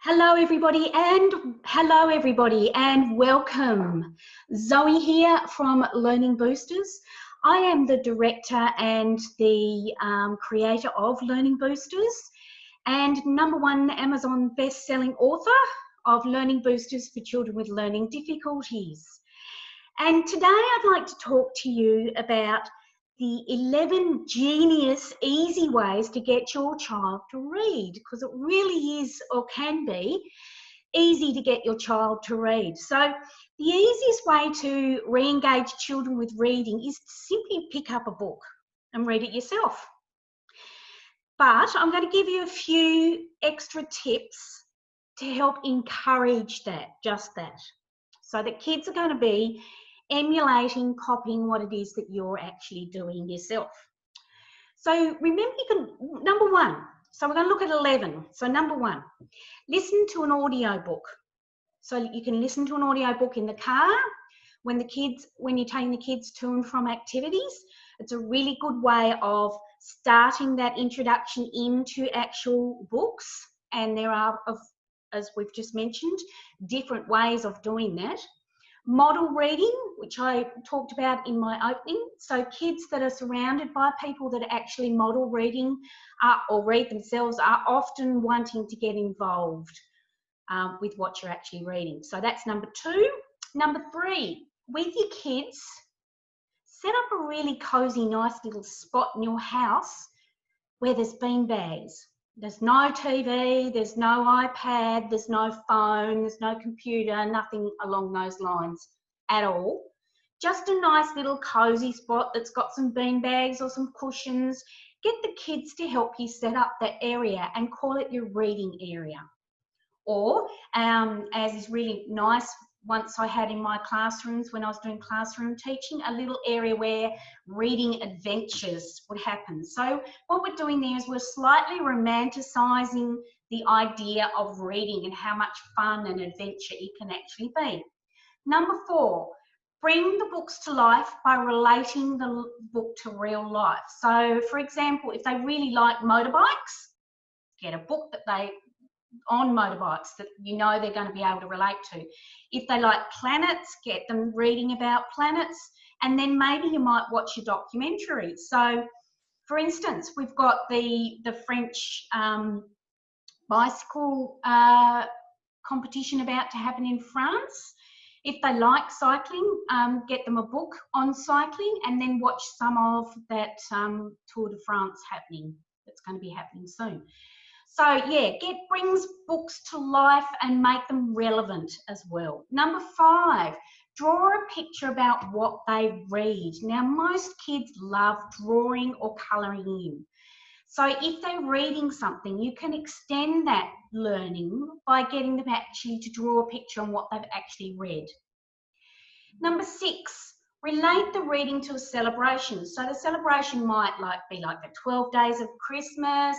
Hello everybody and welcome. Zoe here from Learning Boosters. I am the director and the creator of Learning Boosters and #1 Amazon best-selling author of Learning Boosters for children with learning difficulties. And today I'd like to talk to you about the 11 genius, easy ways to get your child to read, because it really is, or can be, easy to get your child to read. So the easiest way to re-engage children with reading is to simply pick up a book and read it yourself. But I'm going to give you a few extra tips to help encourage just that. So that kids are going to be emulating, copying what it is that you're actually doing yourself. So remember, you can, #1, so we're going to look at 11. So #1, listen to an audio book. So you can listen to an audio book in the car, when you're taking the kids to and from activities. It's a really good way of starting that introduction into actual books. And there are, as we've just mentioned, different ways of doing that. Model reading, which I talked about in my opening. So kids that are surrounded by people that are actually model reading or read themselves are often wanting to get involved with what you're actually reading. So that's #2. #3, with your kids, set up a really cozy, nice little spot in your house where there's beanbags. There's no TV, there's no iPad, there's no phone, there's no computer, nothing along those lines at all. Just a nice little cozy spot that's got some beanbags or some cushions. Get the kids to help you set up that area and call it your reading area. Or, as is really nice, once I had in my classrooms when I was doing classroom teaching, a little area where reading adventures would happen. So what we're doing there is we're slightly romanticising the idea of reading and how much fun and adventure it can actually be. #4, bring the books to life by relating the book to real life. So, for example, if they really like motorbikes, get a book that on motorbikes that you know they're going to be able to relate to. If they like planets, get them reading about planets, and then maybe you might watch a documentary. So, for instance, we've got the French bicycle competition about to happen in France. If they like cycling, get them a book on cycling and then watch some of that Tour de France happening. That's going to be happening soon. So yeah, brings books to life and make them relevant as well. #5, draw a picture about what they read. Now, most kids love drawing or colouring in. So if they're reading something, you can extend that learning by getting them actually to draw a picture on what they've actually read. #6, relate the reading to a celebration. So the celebration might be like the 12 days of Christmas,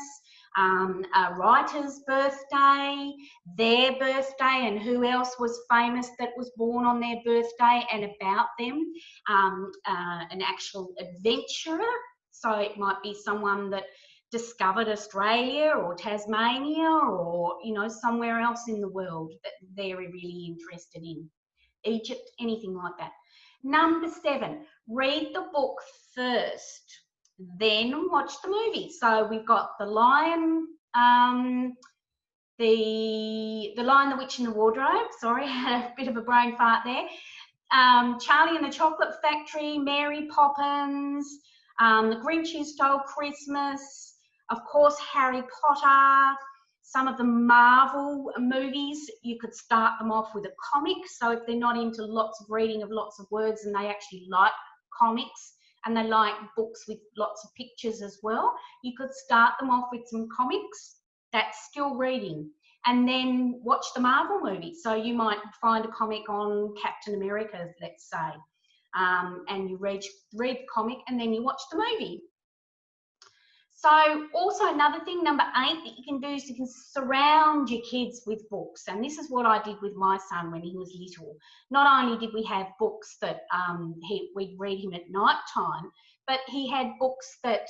a writer's birthday, their birthday, and who else was famous that was born on their birthday and about them, an actual adventurer. So it might be someone that discovered Australia or Tasmania or, somewhere else in the world that they're really interested in. Egypt, anything like that. #7, read the book first, then watch the movie. So we've got The Lion, the Lion, the Witch and the Wardrobe. Sorry, I had a bit of a brain fart there. Charlie and the Chocolate Factory, Mary Poppins, The Grinch Who Stole Christmas, of course, Harry Potter. Some of the Marvel movies, you could start them off with a comic. So if they're not into lots of reading of lots of words and they actually like comics and they like books with lots of pictures as well, you could start them off with some comics. That's still reading. And then watch the Marvel movie. So you might find a comic on Captain America, let's say, and you read the comic and then you watch the movie. So also another thing, #8, that you can do is you can surround your kids with books. And this is what I did with my son when he was little. Not only did we have books that we'd read him at night time, but he had books that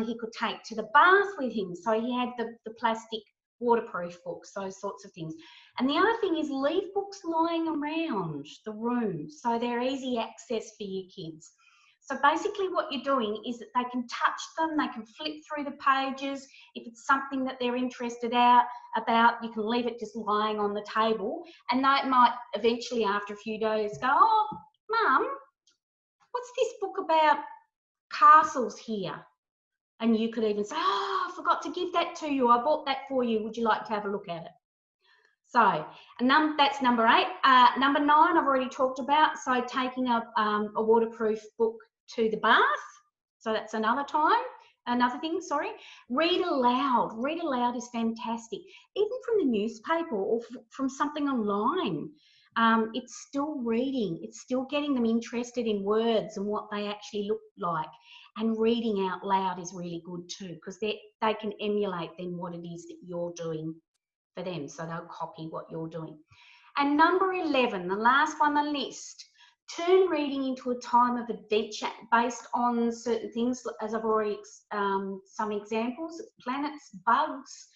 he could take to the bath with him. So he had the plastic waterproof books, those sorts of things. And the other thing is leave books lying around the room so they're easy access for your kids. So basically what you're doing is that they can touch them, they can flip through the pages. If it's something that they're interested about, you can leave it just lying on the table, and they might eventually, after a few days, go, oh, Mum, what's this book about castles here? And you could even say, oh, I forgot to give that to you. I bought that for you. Would you like to have a look at it? So that's number 8. Number 9, I've already talked about. So taking a waterproof book to the bath. So that's another thing, sorry. Read aloud. Read aloud is fantastic. Even from the newspaper or from something online. It's still reading. It's still getting them interested in words and what they actually look like. And reading out loud is really good too, because they can emulate then what it is that you're doing for them. So they'll copy what you're doing. And number 11, the last one on the list, turn reading into a time of adventure based on certain things, as I've already, some examples, planets, bugs,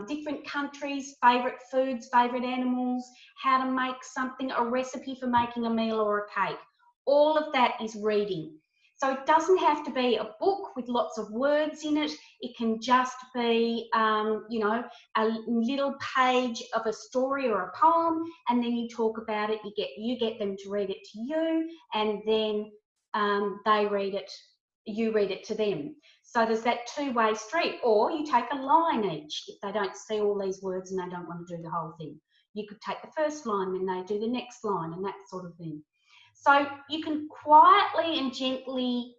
different countries, favourite foods, favourite animals, how to make something, a recipe for making a meal or a cake. All of that is reading. So it doesn't have to be a book with lots of words in it. It can just be, you know, a little page of a story or a poem, and then you talk about it. You get them to read it to you, and then they read it. You read it to them. So there's that two-way street. Or you take a line each if they don't see all these words and they don't want to do the whole thing. You could take the first line, then they do the next line, and that sort of thing. So you can quietly and gently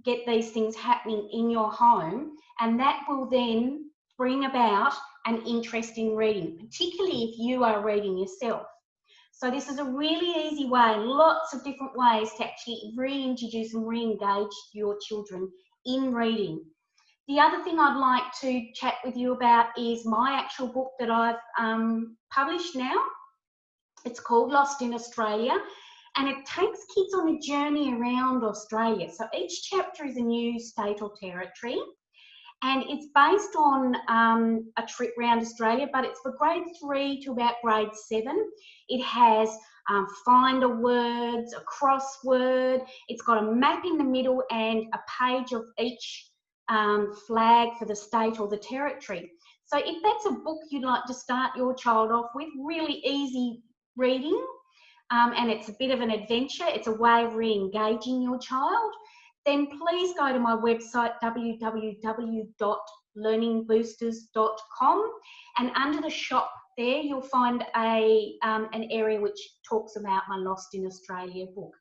get these things happening in your home, and that will then bring about an interest in reading, particularly if you are reading yourself. So this is a really easy way, lots of different ways to actually reintroduce and re-engage your children in reading. The other thing I'd like to chat with you about is my actual book that I've published now. It's called Lost in Australia, and it takes kids on a journey around Australia. So each chapter is a new state or territory, and it's based on a trip around Australia, but it's for grade 3 to about grade 7. It has finder words, a crossword, it's got a map in the middle and a page of each flag for the state or the territory. So if that's a book you'd like to start your child off with, really easy reading, and it's a bit of an adventure, it's a way of re-engaging your child, then please go to my website www.learningboosters.com, and under the shop there you'll find an area which talks about my Lost in Australia book.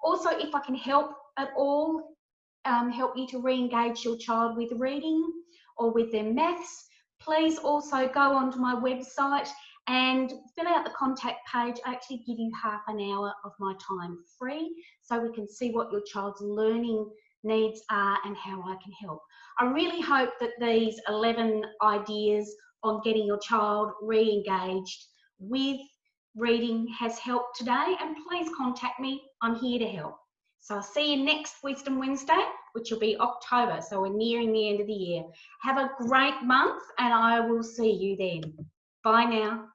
Also, if I can help at all, help you to re-engage your child with reading or with their maths, please also go onto my website and fill out the contact page. I actually give you half an hour of my time free so we can see what your child's learning needs are and how I can help. I really hope that these 11 ideas on getting your child re-engaged with reading has helped today, and please contact me. I'm here to help. So I'll see you next Wisdom Wednesday, which will be October, so we're nearing the end of the year. Have a great month, and I will see you then. Bye now.